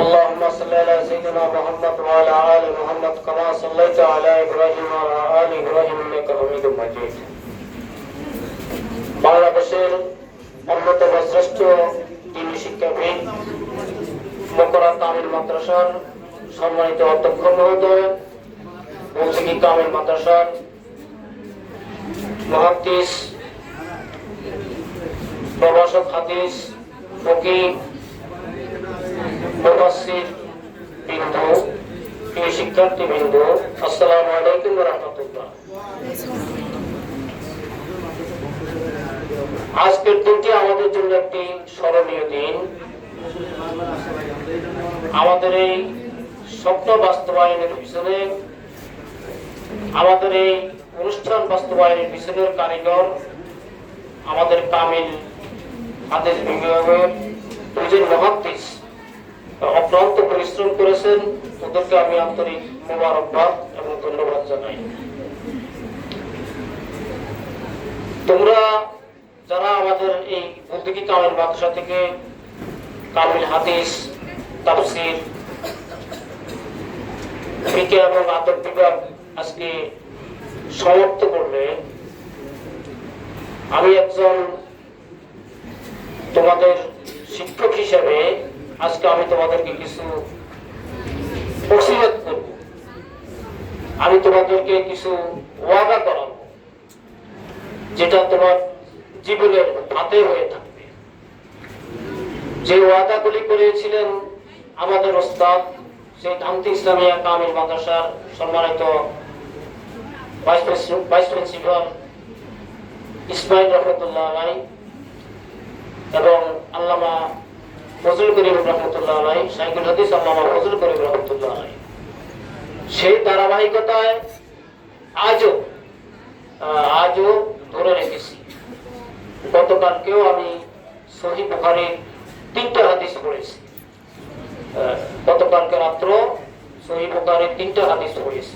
اللهم صل على سيدنا محمد وعلى آل محمد كما صليت على إبراهيم وعلى آل إبراهيم إنك حميد مجيد। বাংলাদেশের অন্যতম শ্রেষ্ঠ দিনী শিক্ষাবিদ মোকরা কামিল মাদ্রাসার সম্মানিত অধ্যক্ষ মহোদয়, মুফতি কামিল মাদ্রাসার মুহাদ্দিস, প্রভাষক হাদিস, ফকিহ, মুফাসসির বৃন্দ, প্রিয় শিক্ষার্থী বৃন্দ, আসসালামু আলাইকুম ওয়া রাহমাতুল্লাহ। আজকের দিনটি আমাদের জন্য একটি স্মরণীয় দিন। আমাদের এই স্বপ্ন বাস্তবায়নের পিছনে, আমাদের এই অনুষ্ঠান বাস্তবায়নের পিছনের কারিগর আমাদের কামিল হাদিস বিভাগের দুজন মুহাদ্দিস অক্লান্ত পরিশ্রম করেছেন। ওদেরকে আমি আন্তরিক মোবারকবাদ এবং ধন্যবাদ জানাই। তোমরা যারা আমাদের এই মুফতি কামিল মাদ্রাসা থেকে কামিল হাদিস, তাফসীর, ফিকহ এবং আদব বিভাগ আজকে সমাপ্ত করলে, আমি একজন তোমাদের শিক্ষক হিসেবে আজকে আমি তোমাদেরকে কিছু ওসিয়ত করব। আমি তোমাদেরকে কিছু ওয়াদা করাবো, যেটা তোমার জীবনের হাতে হয়ে থাকবে। যে ওয়াদাগুলি করেছিলেন আমাদের ওস্তাদ, সেই জামিয়া ইসলামিয়া কামিল মাদ্রাসার সম্মানিত ভাইস প্রিন্সিপাল ইসমাইল রহমতুল্লাহ আলাইহি এবং আল্লামা ফজলুল করিম রহমতুল্লাহ আলাইহি, শাইখুল হাদিস আল্লামা ফজলুল করিম রহমতুল্লাহ আলাইহি, সেই ধারাবাহিকতায় আজও ধরে রেখেছি। গতকালকেও আমি সহিহ বুখারীর 3টা হাদিস পড়েছি। গতকালকে রাত্র সহিহ বুখারীর 3টা হাদিস পড়েছি।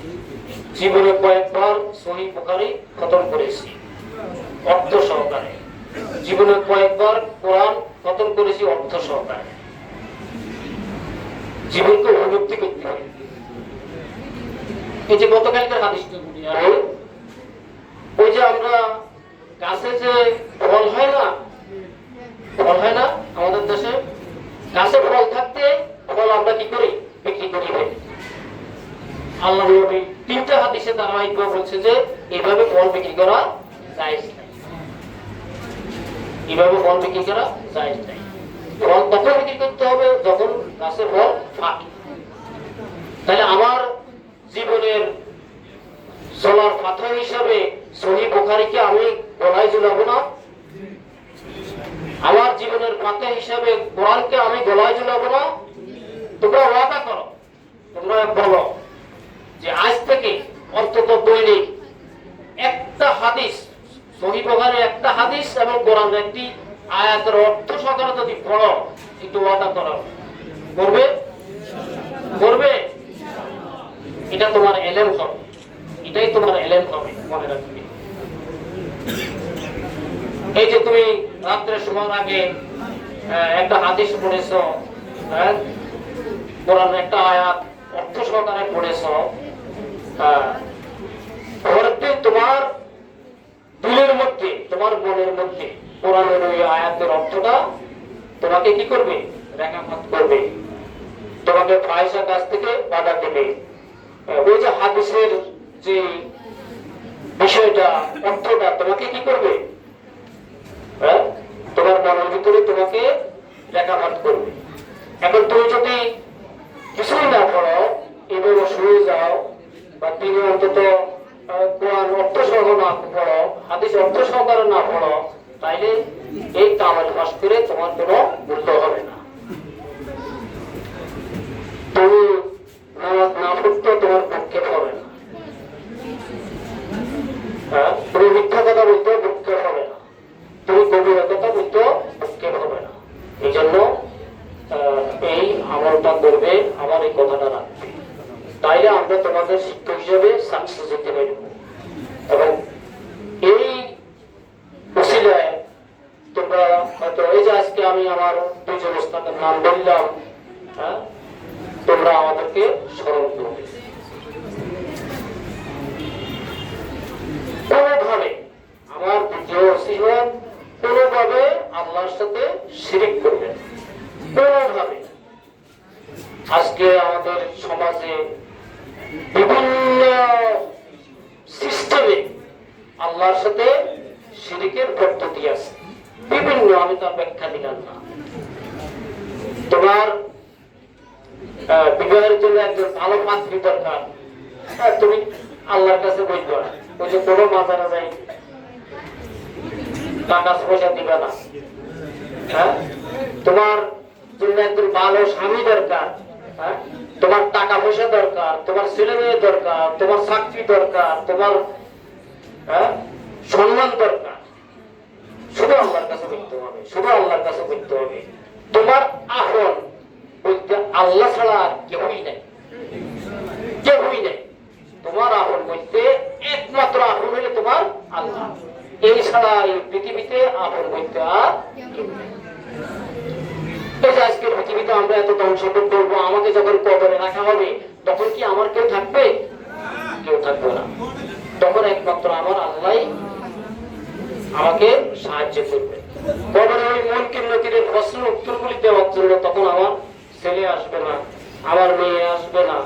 জীবনে কয়েকবার সহিহ বুখারী খতম করেছি অর্থ সহকারে। জীবনে কয়েকবার কোরআন খতম করেছি অর্থ সহকারে। জীবনকে উপলব্ধি করতে হবে। এই যে গতকালকের হাদিসটা বলি, আর ওই যে আমরা গাছে যে ফল হয় না আমাদের দেশে, গাছে ফল থাকতে ফল আমরা কি করি? বিক্রি করি। আল্লাহ নবী 3টা হাদিসে ধারাবাহিকভাবে বলছে যে এইভাবে ফল বিক্রি করা জায়েজ নাই। এইভাবে ফল বিক্রি করা জায়েজ নাই। ফল তখন বিক্রি করতে হবে যখন গাছের ফল ফাঁকে। তাহলে আমার জীবনের চলার পাথা হিসাবে সহিহ বুখারীকে আমি গলায় ঝুলাবো না? আমার জীবনের পাথা হিসাবে কোরআনকে আমি গলায় ঝুলাবো না? তোমরা ওয়াদা করো, তোমরা বলো যে আজ থেকে অন্তত দৈনিক একটা হাদিস, সহিহ বুখারীর একটা হাদিস এবং কোরআনের একটি আয়াতের অর্থ সহকারে যদি পড়ো, একটু ওয়াদা করো। করবে? এটা তোমার এলেম হবে, এটাই তোমার এলেম হবে, মনে রাখবে। এই যে তুমি রাত্রে শোয়ার আগে একটা হাদিস পড়েছো, কোরআনের একটা আয়াত অর্থ সহকারে পড়েছো, পরের দিন তোমার দিলের মধ্যে, তোমার মনের মধ্যে কোরআনের ওই আয়াতের অর্থটা তোমাকে কি করবে? রেখাপাত করবে, তোমাকে ফাহিশা কাজ থেকে বাধা দেবে। ওই যে হাদিসের যে বিষয়টা, অর্থটা তোমাকে কি করবে? তোমার মনের ভিতরে তোমাকে রেখাপাত করবে। এখন তুমি যদি কিছুই না পড়ো, এভাবে শুয়ে যাও, বা তুমি অন্তত কোরআন অর্থ সহ না পড়ো, হাদিস অর্থ সহকারে না পড়ো, তাইলে এই কামাল পাশ করে তোমার কোনো মূল্য হবে না। তুমি নামাজ না পড়তে তোমার পক্ষে হবে না। তুমি মিথ্যা কথা বলতে পক্ষে হবে না। তুমি গভীর কথা বলতে পক্ষে হবে না। এই জন্য এই আমলটা করবে, আমার এই কথাটা রাখবে। তাইলে আমরা তোমাদের শিক্ষক হিসেবে সাকসেস হতে পারব। এবং এই উসিলায় তোমরা হয়তো, এই যে আজকে আমি আমার দুইজন ওস্তাদের নাম বললাম, তোমরা আমাদেরকে স্মরণ করবে। কোনোভাবে আমার দ্বিতীয় ওসিয়ত, কোনোভাবে আল্লাহর সাথে শিরিক করবে না, কোনোভাবে। আজকে আমাদের সমাজে বিভিন্ন সিস্টেমে আল্লাহর সাথে শিরিকের পদ্ধতি আছে বিভিন্ন, আমি তার ব্যাখ্যা দিলাম না। তোমার বিবাহের জন্য একজন ভালো পাত্রী দরকার, তুমি আল্লাহর কাছে বলবে না, ওই যে কোনো মাজারে যাই টাকা পয়সা দিবে না। হ্যাঁ, তোমার জন্য একজন ভালো স্বামী দরকার, হ্যাঁ, তোমার টাকা পয়সা দরকার, তোমার ছেলে মেয়ে দরকার, তোমার চাকরি দরকার, তোমার সম্মান দরকার, শুধু আল্লাহর কাছে করতে হবে, শুধু আল্লাহর কাছে করতে হবে। তোমার আপন বলতে আল্লাহ ছাড়া আর কেউই নাই, কেউই নাই। তোমার আপন বলতে একমাত্র আপন হলে তোমার আল্লাহ, এই ছাড়া এই পৃথিবীতে আপন বলতে আর কেউ নেই। আজকের পৃথিবীতে আমরা এত ধ্বংস করবো, আমাকে যখন কবরে রাখা হবে তখন কি আমার কেউ থাকবে? কেউ থাকবে না। তখন একমাত্র আমার আল্লাহ আমাকে সাহায্য করবে। কবরে ওই মুনকির নকিরের প্রশ্নের উত্তরগুলি দেওয়ার জন্য তখন আমার ছেলে আসবে না, আমার মেয়ে আসবে না,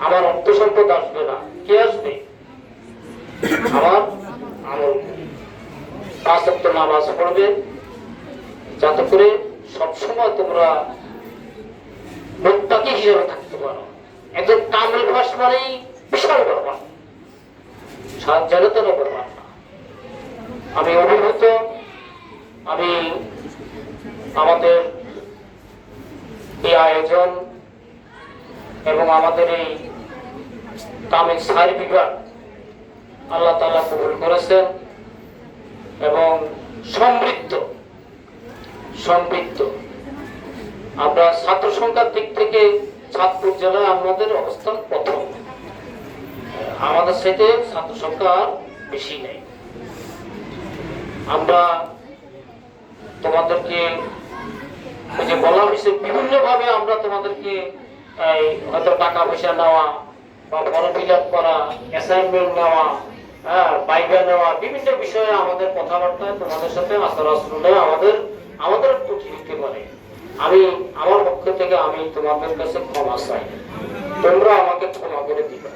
আমার অর্থ সম্পদ আসবে না। কে আসবে? আমার আমল। 5 ওয়াক্ত নামাজ পড়বে, যাতে করে সবসময় তোমরা মুত্তাকি হিসেবে থাকতে পারো। একজন কামেল ফাঁস মানেই বিশাল ব্যাপার, সাজ্জাদাতের ব্যাপার না। আমি অভিভূত, আমি আমাদের এই আয়োজন এবং আমাদের এই কামেল সার বিভাগ আল্লাহ তাআলা কবুল করেছেন এবং সমৃদ্ধ সমৃদ্ধ। আমরা ছাত্র সংখ্যার দিক থেকে চাঁদপুর জেলায় আমাদের অবস্থান প্রথম, আমাদের সাথে ছাত্র সংখ্যা বেশি নেই। আমরা তোমাদেরকে যে বলা হয়েছে বিভিন্ন ভাবে আমরা তোমাদেরকে হয়তো টাকা পয়সা নেওয়া বা ফর্ম ফিল আপ করা, অ্যাসাইনমেন্ট নেওয়া, বাইবা নেওয়া, বিভিন্ন বিষয়ে আমাদের কথাবার্তা তোমাদের সাথে আচার আচরণে আমাদের ত্রুটি দিতে পারে। আমি আমার পক্ষ থেকে আমি তোমাদের কাছে ক্ষমা চাই, তোমরা আমাকে ক্ষমা করে দিবে।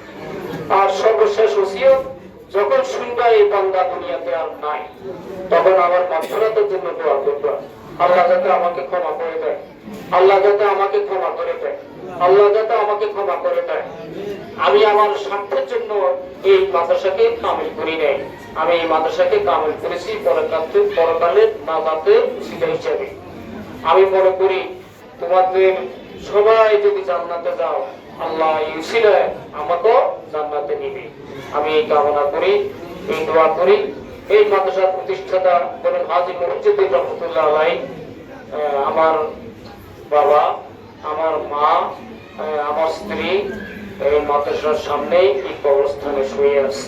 আর সর্বশেষ ওসিয়ত, যখন শুনবা এই বান্দা দুনিয়াতে আর নাই, তখন আমার মাগফিরাতের জন্য দোয়া করবা। আল্লাহ যাতে আমাকে ক্ষমা করে দেয়, আল্লাহ যাতে আমাকে ক্ষমা করে দেয়, আল্লাহ যাতে আমাকে ক্ষমা করে দেয়। আমি আমার স্বার্থের জন্য এই মাদ্রাসাকে কামিল করি নাই, আমি এই মাদ্রাসাকে কামিল করেছি পরকালের নাজাতের উসিলা হিসেবে। আমি মনে করি তোমাদের সবাই যদি জান্নাতে যাও, আল্লাহ এই উসিলায় আমাকেও জান্নাতে নিবে। আমি এই কামনা করি, এই দোয়া করি। এই মাদ্রাসার প্রতিষ্ঠাতা বলেন হাজী মুহিউদ্দিন রহমাতুল্লাহ আলাইহি, আমার বাবা, আমার মা, আমার স্ত্রী এই মাদ্রাসার সামনেই এই কবরস্থানে শুয়ে আছে।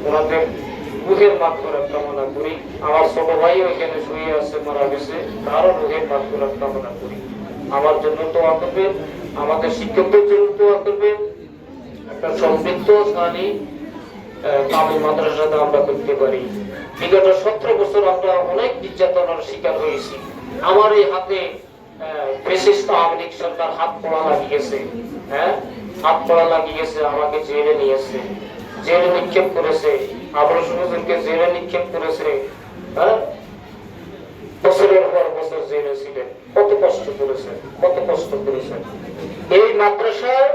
ওনাদের রুহের মাগফিরাত কামনা করি। আমার ছোট ভাই ওইখানে শুয়ে আছে, মারা গেছে, তারও রুহের মাগফিরাত কামনা করি। আমার জন্য দোয়া করবেন, আমাদের শিক্ষকদের জন্য দোয়া করবেন। একটা সমৃদ্ধ সালি কামিল মাদ্রাসাতে আমরা করতে পারি। বিগত 17 বছর আমরা অনেক নির্যাতনের শিকার হয়েছি। আমার এই হাতে ফ্যাসিস্ট আওয়ামী লীগ সরকার হাত পড়া লাগিয়েছে, হাত পড়া লাগিয়েছে, আমাকে জেলে নিয়েছে, জেলে নিক্ষেপ করেছে, আবরুল হুজুরকে জেলে নিক্ষেপ করেছে, বছরের পর বছর জেলে ছিলেন। কত কষ্ট করেছে, কত কষ্ট করেছে। এই মাদ্রাসায়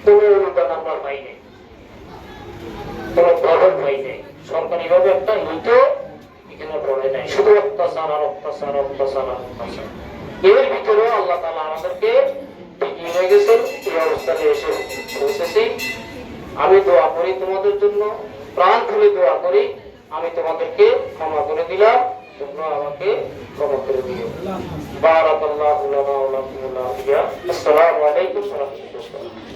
কোনো অনুদান আমরা পাইনি, কোনো প্রভাব পাইনি। সরকারি ভাবে একটা ইট এখানে পড়ে নাই, শুধু অত্যাচার আর অত্যাচার, অত্যাচার আর অত্যাচার। এর ভিতরেও আল্লাহ তাআলা আমাদেরকে টিকিয়ে নিয়ে গেছেন, এই অবস্থানে এসে পৌঁছেছি। আমি দোয়া করি তোমাদের জন্য, প্রাণ খুলে দোয়া করি। আমি তোমাদেরকে ক্ষমা করে দিলাম, তোমরা আমাকে ক্ষমা করে দিও। বারাকাল্লাহু লানা ওয়া লাকুম। আসসালামু আলাইকুম ওয়া রাহমাতুল্লাহ।